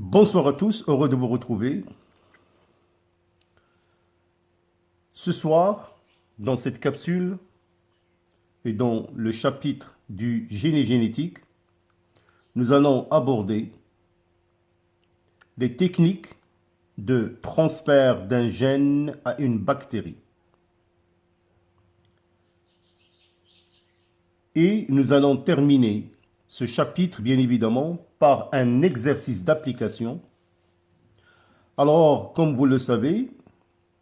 Bonsoir à tous, heureux de vous retrouver. Ce soir, dans cette capsule et dans le chapitre du génie génétique, nous allons aborder les techniques de transfert d'un gène à une bactérie. Et nous allons terminer ce chapitre, bien évidemment, par un exercice d'application. Alors, comme vous le savez,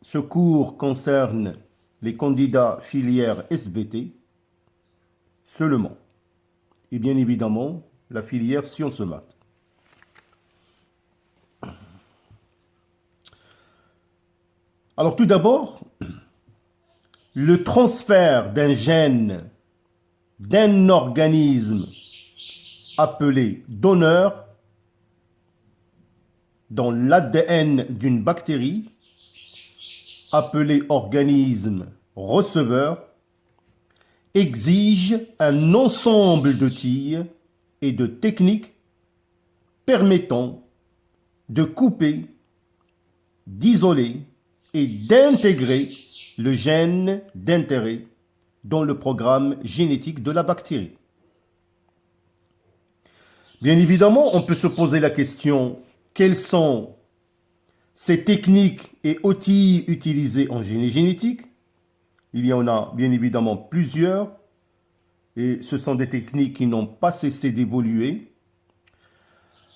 ce cours concerne les candidats filière SBT seulement. Et bien évidemment, la filière sciences maths. Alors tout d'abord, le transfert d'un gène d'un organisme appelé donneur dans l'ADN d'une bactérie appelé organisme receveur exige un ensemble d'outils et de techniques permettant de couper, d'isoler et d'intégrer le gène d'intérêt dans le programme génétique de la bactérie. Bien évidemment, on peut se poser la question, quelles sont ces techniques et outils utilisés en génie génétique? Il y en a bien évidemment plusieurs, et ce sont des techniques qui n'ont pas cessé d'évoluer.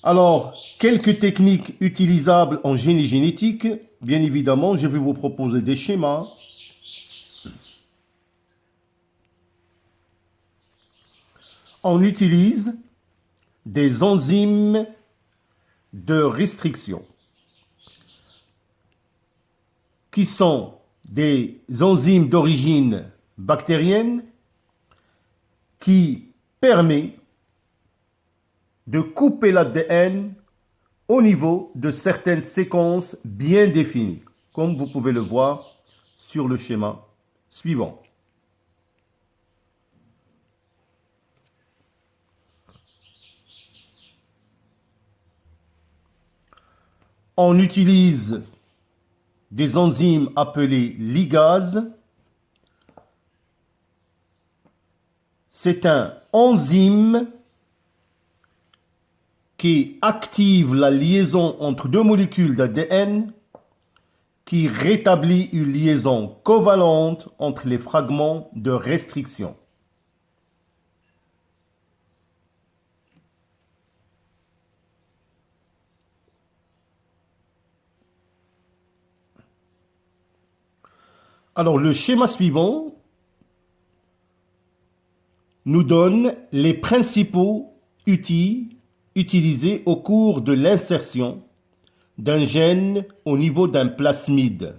Alors, quelques techniques utilisables en génie génétique, bien évidemment, je vais vous proposer des schémas. On utilise des enzymes de restriction, qui sont des enzymes d'origine bactérienne qui permettent de couper l'ADN au niveau de certaines séquences bien définies, comme vous pouvez le voir sur le schéma suivant. On utilise des enzymes appelées ligases. C'est un enzyme qui active la liaison entre deux molécules d'ADN qui rétablit une liaison covalente entre les fragments de restriction. Alors, le schéma suivant nous donne les principaux outils utilisés au cours de l'insertion d'un gène au niveau d'un plasmide.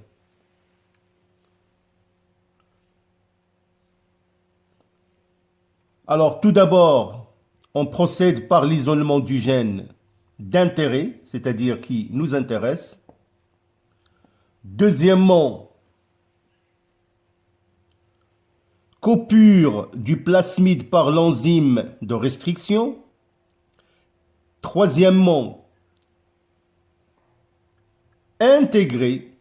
Alors, tout d'abord, on procède par l'isolement du gène d'intérêt, c'est-à-dire qui nous intéresse. Deuxièmement, coupure du plasmide par l'enzyme de restriction. Troisièmement, intégrer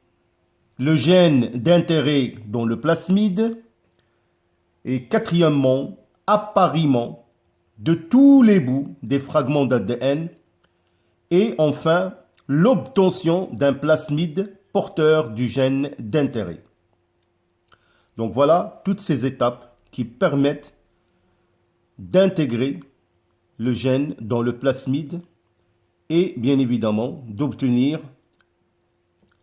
le gène d'intérêt dans le plasmide. Et quatrièmement, appariement de tous les bouts des fragments d'ADN. Et enfin, l'obtention d'un plasmide porteur du gène d'intérêt. Donc voilà toutes ces étapes qui permettent d'intégrer le gène dans le plasmide et bien évidemment d'obtenir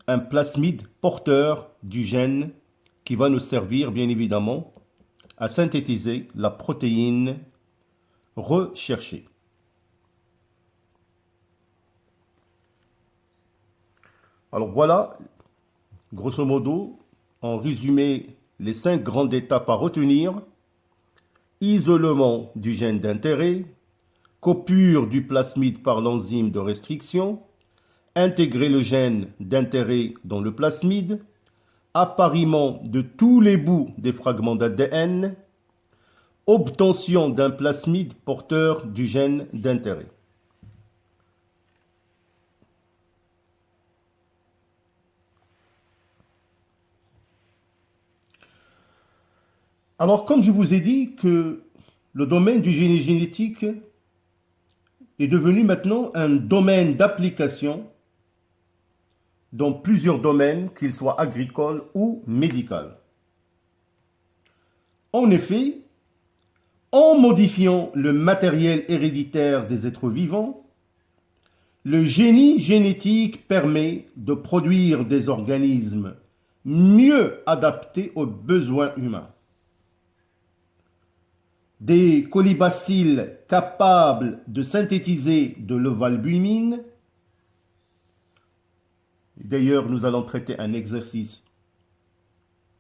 un plasmide porteur du gène qui va nous servir bien évidemment à synthétiser la protéine recherchée. Alors voilà, grosso modo, en résumé, les 5 grandes étapes à retenir: isolement du gène d'intérêt, coupure du plasmide par l'enzyme de restriction, intégrer le gène d'intérêt dans le plasmide, appariement de tous les bouts des fragments d'ADN, obtention d'un plasmide porteur du gène d'intérêt. Alors, comme je vous ai dit que le domaine du génie génétique est devenu maintenant un domaine d'application dans plusieurs domaines, qu'ils soient agricoles ou médicaux. En effet, en modifiant le matériel héréditaire des êtres vivants, le génie génétique permet de produire des organismes mieux adaptés aux besoins humains. Des colibacilles capables de synthétiser de l'ovalbumine. D'ailleurs, nous allons traiter un exercice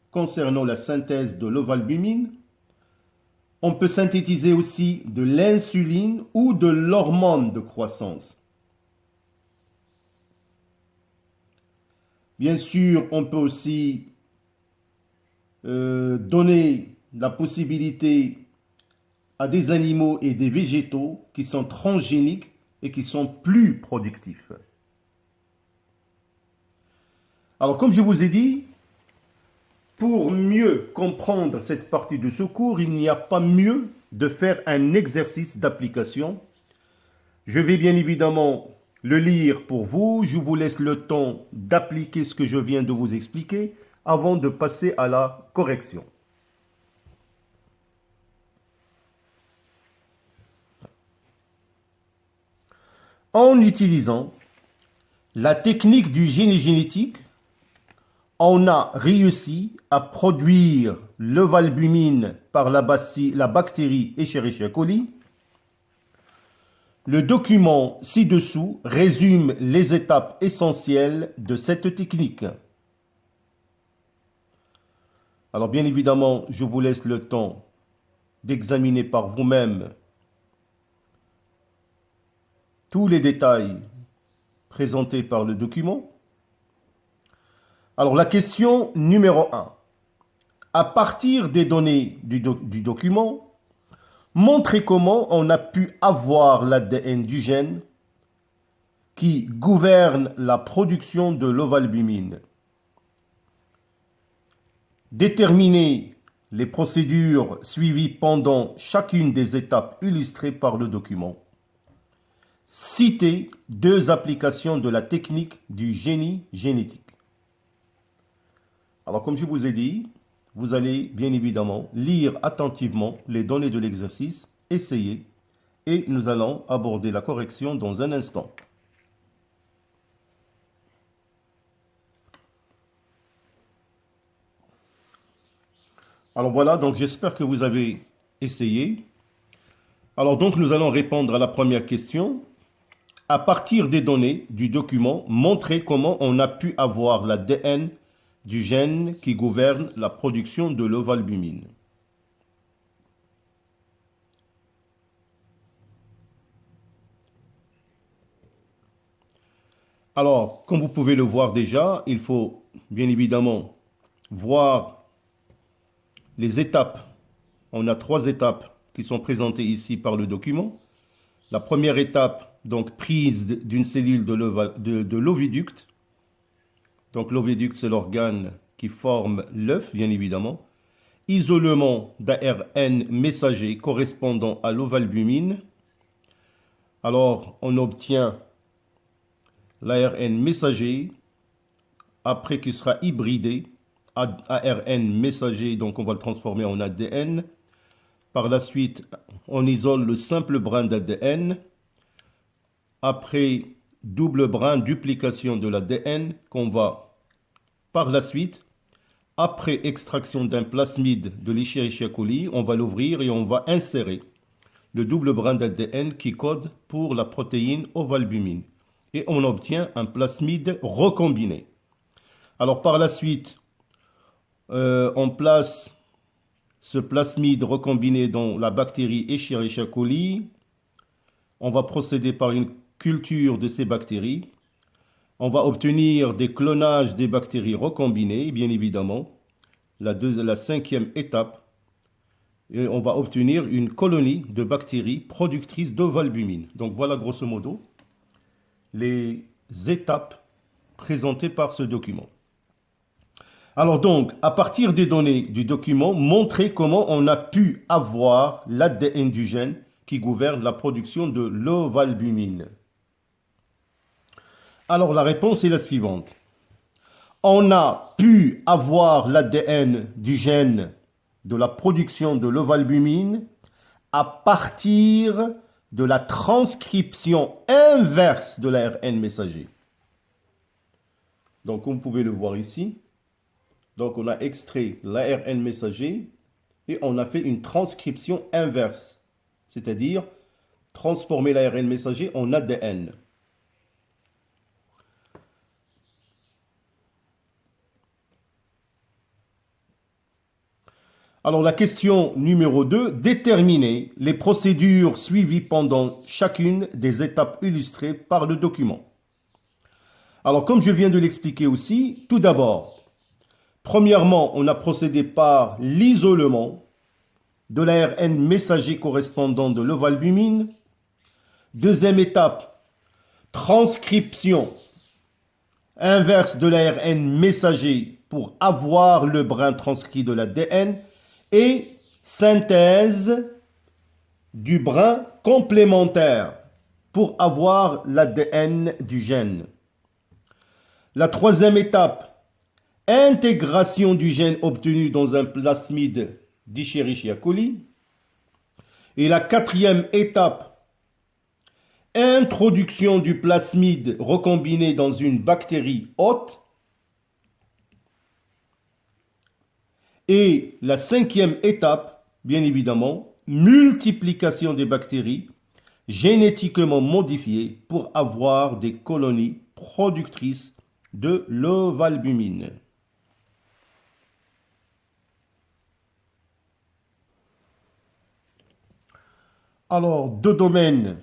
concernant la synthèse de l'ovalbumine. On peut synthétiser aussi de l'insuline ou de l'hormone de croissance. Bien sûr, on peut aussi donner la possibilité à des animaux et des végétaux qui sont transgéniques et qui sont plus productifs. Alors, comme je vous ai dit, pour mieux comprendre cette partie de ce cours, il n'y a pas mieux de faire un exercice d'application. Je vais bien évidemment le lire pour vous. Je vous laisse le temps d'appliquer ce que je viens de vous expliquer avant de passer à la correction. En utilisant la technique du génie génétique, on a réussi à produire l'ovalbumine par la bactérie Escherichia coli. Le document ci-dessous résume les étapes essentielles de cette technique. Alors bien évidemment, je vous laisse le temps d'examiner par vous-même tous les détails présentés par le document. Alors la question numéro 1. À partir des données du document, montrez comment on a pu avoir l'ADN du gène qui gouverne la production de l'ovalbumine. Déterminez les procédures suivies pendant chacune des étapes illustrées par le document. Citez 2 applications de la technique du génie génétique. Alors, comme je vous ai dit, vous allez bien évidemment lire attentivement les données de l'exercice, essayer, et nous allons aborder la correction dans un instant. Alors voilà, donc j'espère que vous avez essayé. Alors donc nous allons répondre à la première question. À partir des données du document, montrez comment on a pu avoir l'ADN du gène qui gouverne la production de l'ovalbumine. Alors, comme vous pouvez le voir déjà, il faut bien évidemment voir les étapes. On a 3 étapes qui sont présentées ici par le document. La première étape, donc prise d'une cellule de l'oviducte. Donc l'oviducte, c'est l'organe qui forme l'œuf, bien évidemment. Isolement d'ARN messager correspondant à l'ovalbumine. Alors, on obtient l'ARN messager après qu'il sera hybridé. ARN messager, donc on va le transformer en ADN. Par la suite, on isole le simple brin d'ADN. Après double brin, duplication de l'ADN, qu'on va par la suite, après extraction d'un plasmide de l'Escherichia coli, on va l'ouvrir et on va insérer le double brin d'ADN qui code pour la protéine ovalbumine. Et on obtient un plasmide recombiné. Alors par la suite, on place ce plasmide recombiné dans la bactérie Escherichia coli. On va procéder par une culture de ces bactéries. On va obtenir des clonages des bactéries recombinées, bien évidemment. La 5e étape, et on va obtenir une colonie de bactéries productrices d'ovalbumine. Donc voilà grosso modo les étapes présentées par ce document. Alors donc, à partir des données du document, montrer comment on a pu avoir l'ADN du gène qui gouverne la production de l'ovalbumine. Alors la réponse est la suivante. On a pu avoir l'ADN du gène de la production de l'ovalbumine à partir de la transcription inverse de l'ARN messager. Donc, comme vous pouvez le voir ici, donc on a extrait l'ARN messager et on a fait une transcription inverse, c'est-à-dire transformer l'ARN messager en ADN. Alors la question numéro 2, déterminer les procédures suivies pendant chacune des étapes illustrées par le document. Alors comme je viens de l'expliquer aussi, tout d'abord, premièrement, on a procédé par l'isolement de l'ARN messager correspondant de l'ovalbumine. Deuxième étape, transcription inverse de l'ARN messager pour avoir le brin transcrit de l'ADN. Et synthèse du brin complémentaire pour avoir l'ADN du gène. La troisième étape, intégration du gène obtenu dans un plasmide d'Escherichia coli. Et la quatrième étape, introduction du plasmide recombiné dans une bactérie hôte. Et la cinquième étape, bien évidemment, multiplication des bactéries génétiquement modifiées pour avoir des colonies productrices de l'ovalbumine. Alors, deux domaines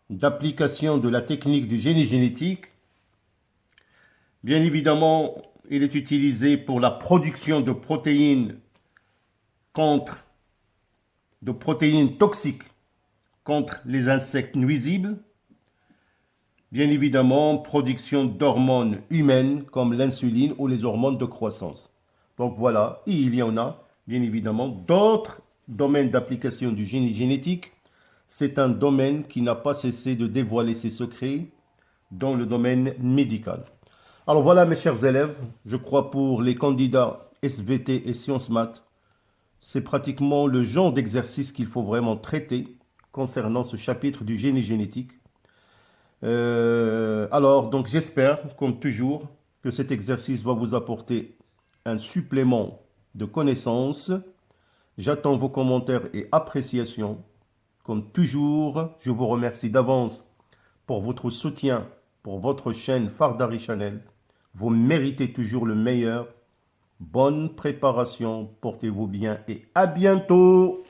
d'application de la technique du génie génétique. Bien évidemment, il est utilisé pour la production de protéines toxiques contre les insectes nuisibles. Bien évidemment, production d'hormones humaines comme l'insuline ou les hormones de croissance. Donc voilà, il y en a bien évidemment d'autres domaines d'application du génie génétique. C'est un domaine qui n'a pas cessé de dévoiler ses secrets dans le domaine médical. Alors voilà mes chers élèves, je crois pour les candidats SVT et Sciences Maths, c'est pratiquement le genre d'exercice qu'il faut vraiment traiter concernant ce chapitre du génie génétique. Alors donc j'espère, comme toujours, que cet exercice va vous apporter un supplément de connaissances. J'attends vos commentaires et appréciations. Comme toujours, je vous remercie d'avance pour votre soutien pour votre chaîne Fardari Channel. Vous méritez toujours le meilleur. Bonne préparation, portez-vous bien et à bientôt.